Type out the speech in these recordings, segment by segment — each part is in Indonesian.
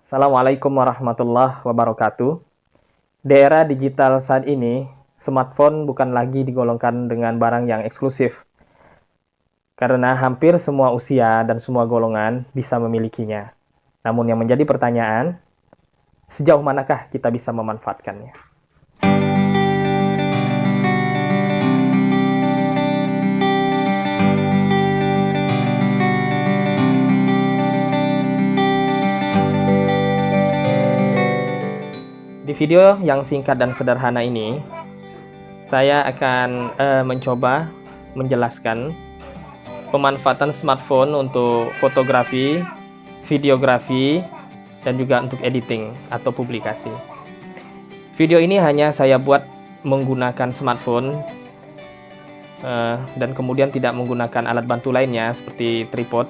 Assalamualaikum warahmatullahi wabarakatuh. Di era digital saat ini, smartphone bukan lagi digolongkan dengan barang yang eksklusif, karena hampir semua usia dan semua golongan bisa memilikinya. Namun yang menjadi pertanyaan, sejauh manakah kita bisa memanfaatkannya? Di video yang singkat dan sederhana ini, saya akan mencoba menjelaskan pemanfaatan smartphone untuk fotografi, videografi, dan juga untuk editing atau publikasi. Video ini hanya saya buat menggunakan smartphone dan kemudian tidak menggunakan alat bantu lainnya seperti tripod.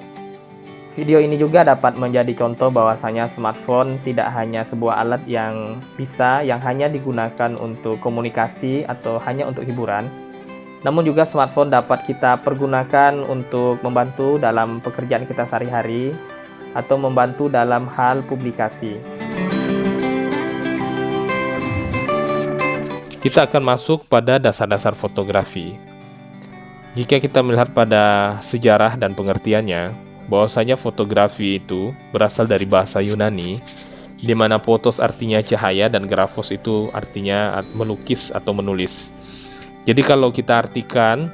Video ini juga dapat menjadi contoh bahwasanya smartphone tidak hanya sebuah alat yang hanya digunakan untuk komunikasi atau hanya untuk hiburan, namun juga smartphone dapat kita pergunakan untuk membantu dalam pekerjaan kita sehari-hari atau membantu dalam hal publikasi. Kita akan masuk pada dasar-dasar fotografi. Jika kita melihat pada sejarah dan pengertiannya, bahwasanya fotografi itu berasal dari bahasa Yunani, di mana photos artinya cahaya dan graphos itu artinya melukis atau menulis. Jadi kalau kita artikan,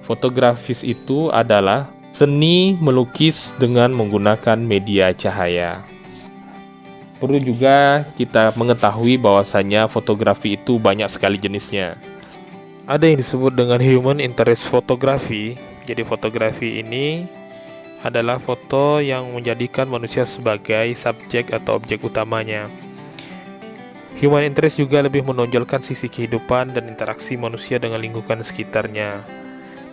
fotografis itu adalah seni melukis dengan menggunakan media cahaya. Perlu juga kita mengetahui bahwasanya fotografi itu banyak sekali jenisnya. Ada yang disebut dengan human interest photography. Jadi fotografi ini adalah foto yang menjadikan manusia sebagai subjek atau objek utamanya. Human interest juga lebih menonjolkan sisi kehidupan dan interaksi manusia dengan lingkungan sekitarnya.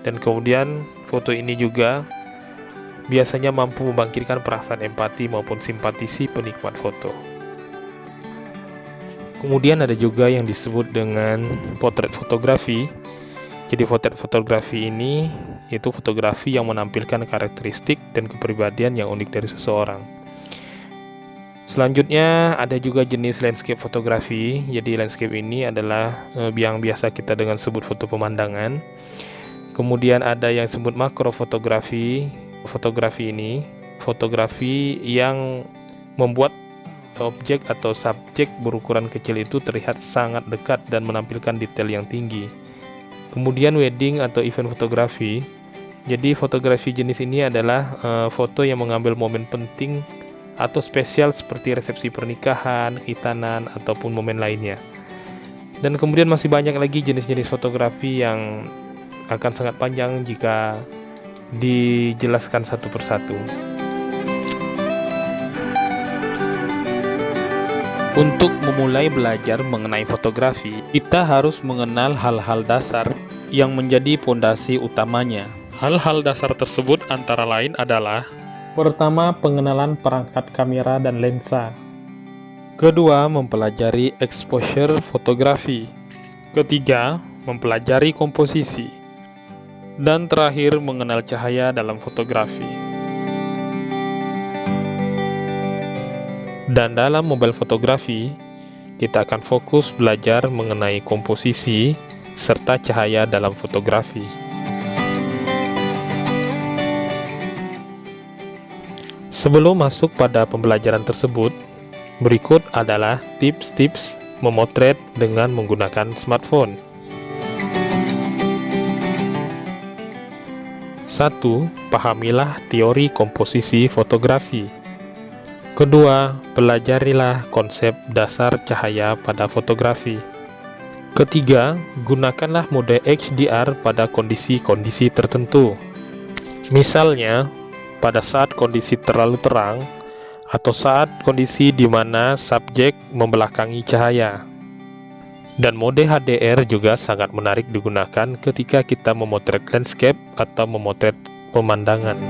Dan kemudian foto ini juga biasanya mampu membangkitkan perasaan empati maupun simpati si penikmat foto. Kemudian ada juga yang disebut dengan potret fotografi. Jadi potret fotografi ini itu fotografi yang menampilkan karakteristik dan kepribadian yang unik dari seseorang. Selanjutnya ada juga jenis landscape fotografi. Jadi landscape ini adalah yang biasa kita dengan sebut foto pemandangan. Kemudian ada yang disebut makro fotografi. Fotografi ini fotografi yang membuat objek atau subjek berukuran kecil itu terlihat sangat dekat dan menampilkan detail yang tinggi. Kemudian wedding atau event fotografi. Jadi fotografi jenis ini adalah foto yang mengambil momen penting atau spesial seperti resepsi pernikahan, khitanan, ataupun momen lainnya. Dan kemudian masih banyak lagi jenis-jenis fotografi yang akan sangat panjang jika dijelaskan satu persatu. Untuk memulai belajar mengenai fotografi, kita harus mengenal hal-hal dasar yang menjadi pondasi utamanya. Hal-hal dasar tersebut antara lain adalah: pertama, pengenalan perangkat kamera dan lensa. Kedua, mempelajari exposure fotografi. Ketiga, mempelajari komposisi. Dan terakhir, mengenal cahaya dalam fotografi. Dan dalam mobile fotografi, kita akan fokus belajar mengenai komposisi serta cahaya dalam fotografi. Sebelum masuk pada pembelajaran tersebut, berikut adalah tips-tips memotret dengan menggunakan smartphone. 1. Pahamilah teori komposisi fotografi. Kedua, pelajarilah konsep dasar cahaya pada fotografi. Ketiga, gunakanlah mode HDR pada kondisi-kondisi tertentu. Misalnya, pada saat kondisi terlalu terang atau saat kondisi di mana subjek membelakangi cahaya. Dan mode HDR juga sangat menarik digunakan ketika kita memotret landscape atau memotret pemandangan.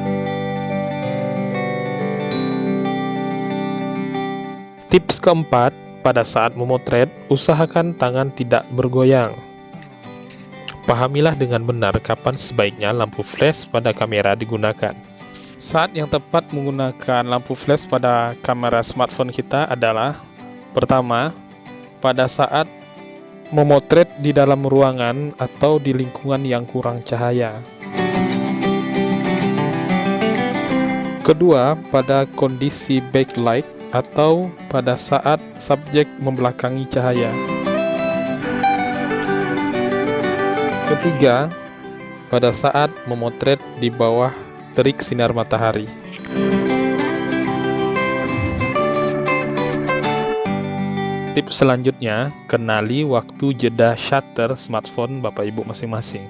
Tips keempat, pada saat memotret, usahakan tangan tidak bergoyang. Pahamilah dengan benar kapan sebaiknya lampu flash pada kamera digunakan. Saat yang tepat menggunakan lampu flash pada kamera smartphone kita adalah pertama, pada saat memotret di dalam ruangan atau di lingkungan yang kurang cahaya. Kedua, pada kondisi backlight atau pada saat subjek membelakangi cahaya. Ketiga, pada saat memotret di bawah terik sinar matahari. Tips selanjutnya, kenali waktu jeda shutter smartphone Bapak Ibu masing-masing.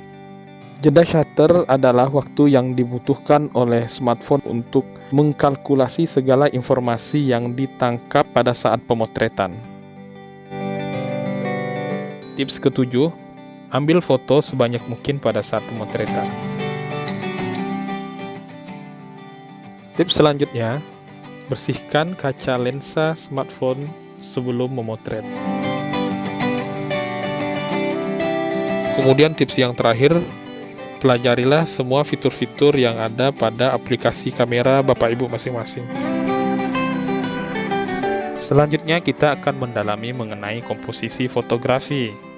Jeda shutter adalah waktu yang dibutuhkan oleh smartphone untuk mengkalkulasi segala informasi yang ditangkap pada saat pemotretan. Tips ketujuh, ambil foto sebanyak mungkin pada saat pemotretan. Tips selanjutnya, bersihkan kaca lensa smartphone sebelum memotret. Kemudian tips yang terakhir, pelajarilah semua fitur-fitur yang ada pada aplikasi kamera Bapak Ibu masing-masing. Selanjutnya kita akan mendalami mengenai komposisi fotografi.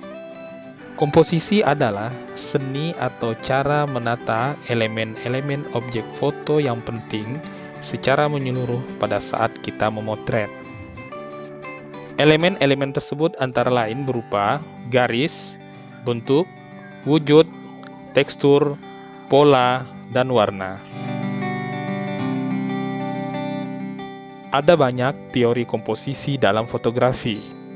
Komposisi adalah seni atau cara menata elemen-elemen objek foto yang penting secara menyeluruh pada saat kita memotret. Elemen-elemen tersebut antara lain berupa garis, bentuk, wujud, tekstur, pola, dan warna. Ada banyak teori komposisi dalam fotografi.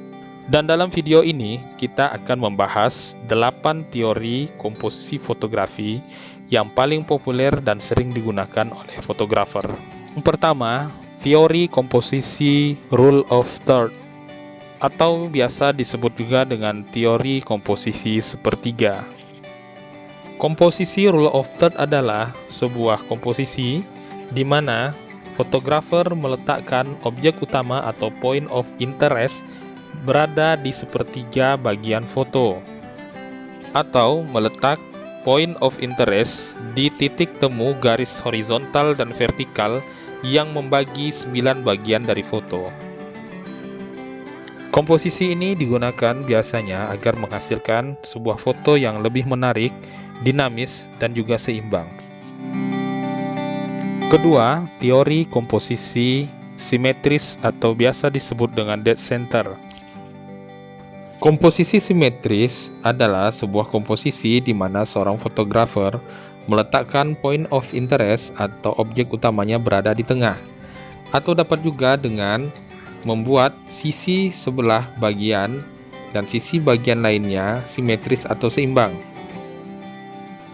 Dan dalam video ini, kita akan membahas 8 teori komposisi fotografi yang paling populer dan sering digunakan oleh fotografer. Yang pertama, teori komposisi rule of third, atau biasa disebut juga dengan teori komposisi sepertiga. Komposisi rule of third adalah sebuah komposisi di mana fotografer meletakkan objek utama atau point of interest berada di sepertiga bagian foto, atau meletak point of interest di titik temu garis horizontal dan vertikal yang membagi 9 bagian dari foto. Komposisi ini digunakan biasanya agar menghasilkan sebuah foto yang lebih menarik, dinamis, dan juga seimbang. Kedua, teori komposisi simetris atau biasa disebut dengan dead center. Komposisi simetris adalah sebuah komposisi di mana seorang fotografer meletakkan point of interest atau objek utamanya berada di tengah, atau dapat juga dengan membuat sisi sebelah bagian dan sisi bagian lainnya simetris atau seimbang.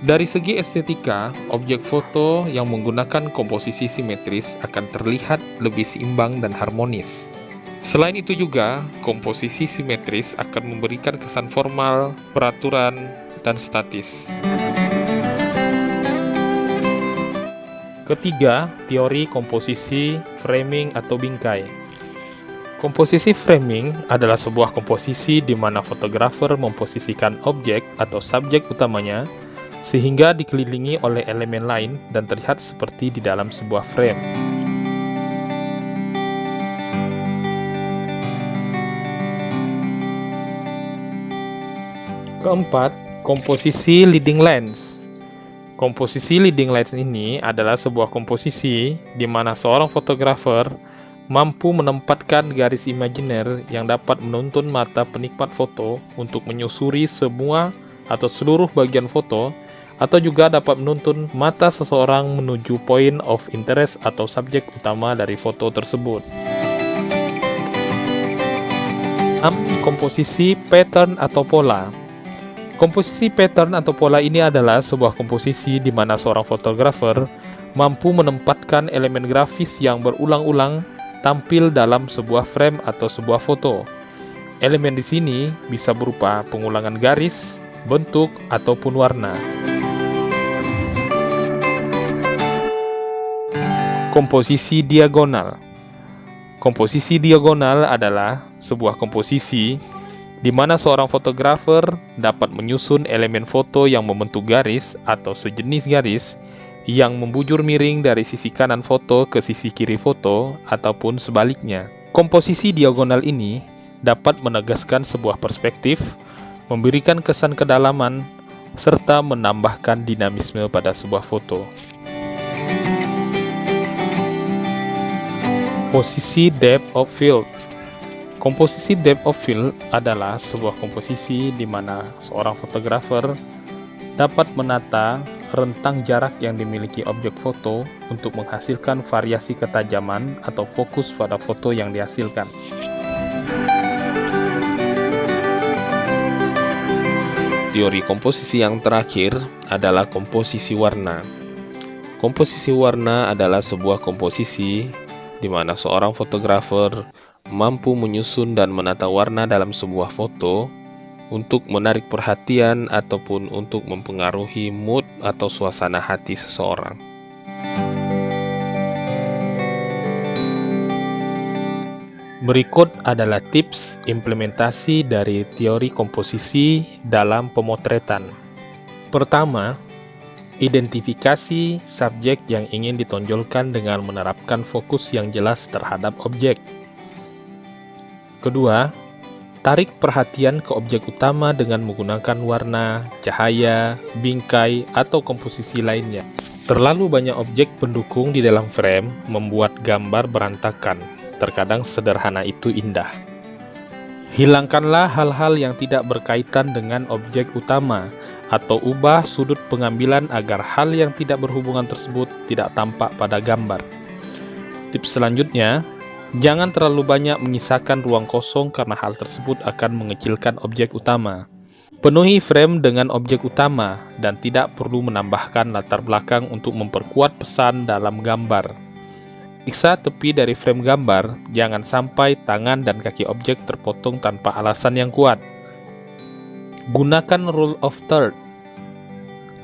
Dari segi estetika, objek foto yang menggunakan komposisi simetris akan terlihat lebih seimbang dan harmonis. Selain itu juga, komposisi simetris akan memberikan kesan formal, peraturan, dan statis. Ketiga, teori komposisi framing atau bingkai. Komposisi framing adalah sebuah komposisi di mana fotografer memposisikan objek atau subjek utamanya sehingga dikelilingi oleh elemen lain dan terlihat seperti di dalam sebuah frame. Keempat, komposisi leading lens. Komposisi leading lens ini adalah sebuah komposisi di mana seorang fotografer mampu menempatkan garis imajiner yang dapat menuntun mata penikmat foto untuk menyusuri semua atau seluruh bagian foto, atau juga dapat menuntun mata seseorang menuju point of interest atau subjek utama dari foto tersebut. Komposisi pattern atau pola. Komposisi pattern atau pola ini adalah sebuah komposisi di mana seorang fotografer mampu menempatkan elemen grafis yang berulang-ulang tampil dalam sebuah frame atau sebuah foto. Elemen di sini bisa berupa pengulangan garis, bentuk, ataupun warna. Komposisi diagonal. Komposisi diagonal adalah sebuah komposisi di mana seorang fotografer dapat menyusun elemen foto yang membentuk garis atau sejenis garis yang membujur miring dari sisi kanan foto ke sisi kiri foto ataupun sebaliknya. Komposisi diagonal ini dapat menegaskan sebuah perspektif, memberikan kesan kedalaman, serta menambahkan dinamisme pada sebuah foto. Posisi depth of field. Komposisi depth of field adalah sebuah komposisi di mana seorang fotografer dapat menata rentang jarak yang dimiliki objek foto untuk menghasilkan variasi ketajaman atau fokus pada foto yang dihasilkan. Teori komposisi yang terakhir adalah komposisi warna. Komposisi warna adalah sebuah komposisi di mana seorang fotografer mampu menyusun dan menata warna dalam sebuah foto untuk menarik perhatian ataupun untuk mempengaruhi mood atau suasana hati seseorang. Berikut adalah tips implementasi dari teori komposisi dalam pemotretan. Pertama, identifikasi subjek yang ingin ditonjolkan dengan menerapkan fokus yang jelas terhadap objek. Kedua, tarik perhatian ke objek utama dengan menggunakan warna, cahaya, bingkai, atau komposisi lainnya. Terlalu banyak objek pendukung di dalam frame membuat gambar berantakan. Terkadang sederhana itu indah. Hilangkanlah hal-hal yang tidak berkaitan dengan objek utama, atau ubah sudut pengambilan agar hal yang tidak berhubungan tersebut tidak tampak pada gambar. Tips selanjutnya, jangan terlalu banyak menyisakan ruang kosong karena hal tersebut akan mengecilkan objek utama. Penuhi frame dengan objek utama dan tidak perlu menambahkan latar belakang untuk memperkuat pesan dalam gambar. Siksa tepi dari frame gambar, jangan sampai tangan dan kaki objek terpotong tanpa alasan yang kuat. Gunakan rule of third.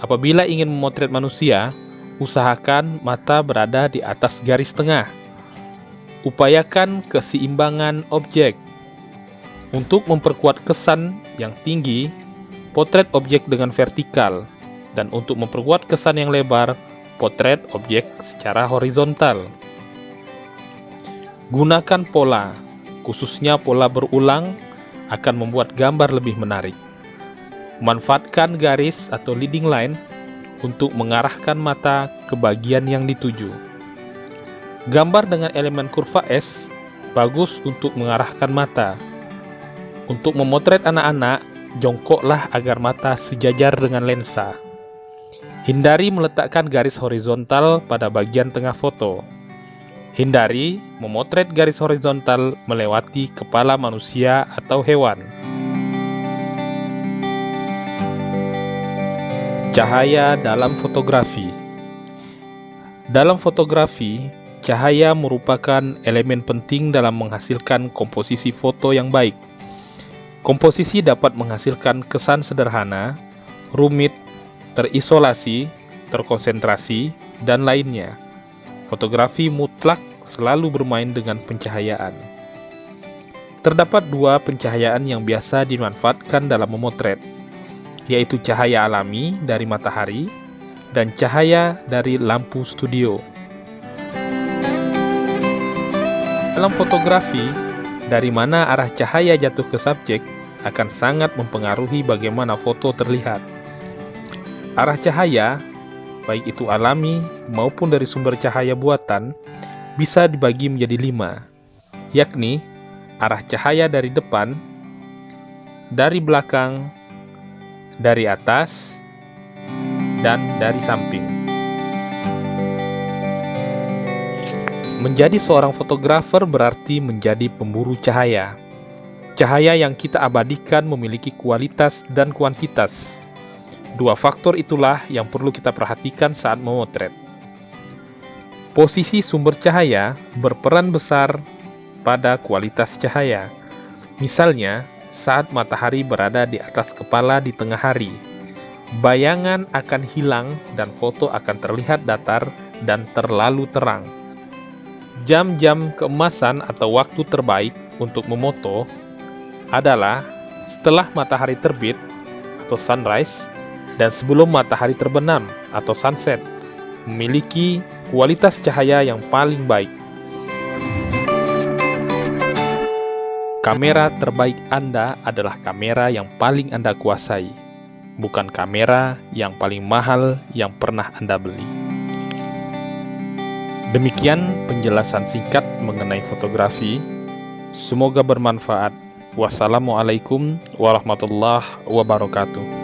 Apabila ingin memotret manusia, usahakan mata berada di atas garis tengah. Upayakan keseimbangan objek. Untuk memperkuat kesan yang tinggi, potret objek dengan vertikal, dan untuk memperkuat kesan yang lebar, potret objek secara horizontal. Gunakan pola, khususnya pola berulang, akan membuat gambar lebih menarik. Manfaatkan garis atau leading line untuk mengarahkan mata ke bagian yang dituju. Gambar dengan elemen kurva S bagus untuk mengarahkan mata. Untuk memotret anak-anak, jongkoklah agar mata sejajar dengan lensa. Hindari meletakkan garis horizontal pada bagian tengah foto. Hindari memotret garis horizontal melewati kepala manusia atau hewan. Cahaya dalam fotografi. Dalam fotografi, cahaya merupakan elemen penting dalam menghasilkan komposisi foto yang baik. Komposisi dapat menghasilkan kesan sederhana, rumit, terisolasi, terkonsentrasi, dan lainnya. Fotografi mutlak selalu bermain dengan pencahayaan. Terdapat dua pencahayaan yang biasa dimanfaatkan dalam memotret, yaitu cahaya alami dari matahari dan cahaya dari lampu studio. Dalam fotografi, dari mana arah cahaya jatuh ke subjek akan sangat mempengaruhi bagaimana foto terlihat. Arah cahaya, baik itu alami maupun dari sumber cahaya buatan, bisa dibagi menjadi 5, yakni arah cahaya dari depan, dari belakang, dari atas, dan dari samping. Menjadi seorang fotografer berarti menjadi pemburu cahaya. Cahaya yang kita abadikan memiliki kualitas dan kuantitas. Dua faktor itulah yang perlu kita perhatikan saat memotret. Posisi sumber cahaya berperan besar pada kualitas cahaya. Misalnya, saat matahari berada di atas kepala di tengah hari, bayangan akan hilang dan foto akan terlihat datar dan terlalu terang. Jam-jam keemasan atau waktu terbaik untuk memoto adalah setelah matahari terbit atau sunrise dan sebelum matahari terbenam atau sunset. memiliki kualitas cahaya yang paling baik. Kamera terbaik Anda adalah kamera yang paling Anda kuasai, bukan kamera yang paling mahal yang pernah Anda beli. Demikian penjelasan singkat mengenai fotografi. Semoga bermanfaat. Wassalamualaikum warahmatullahi wabarakatuh.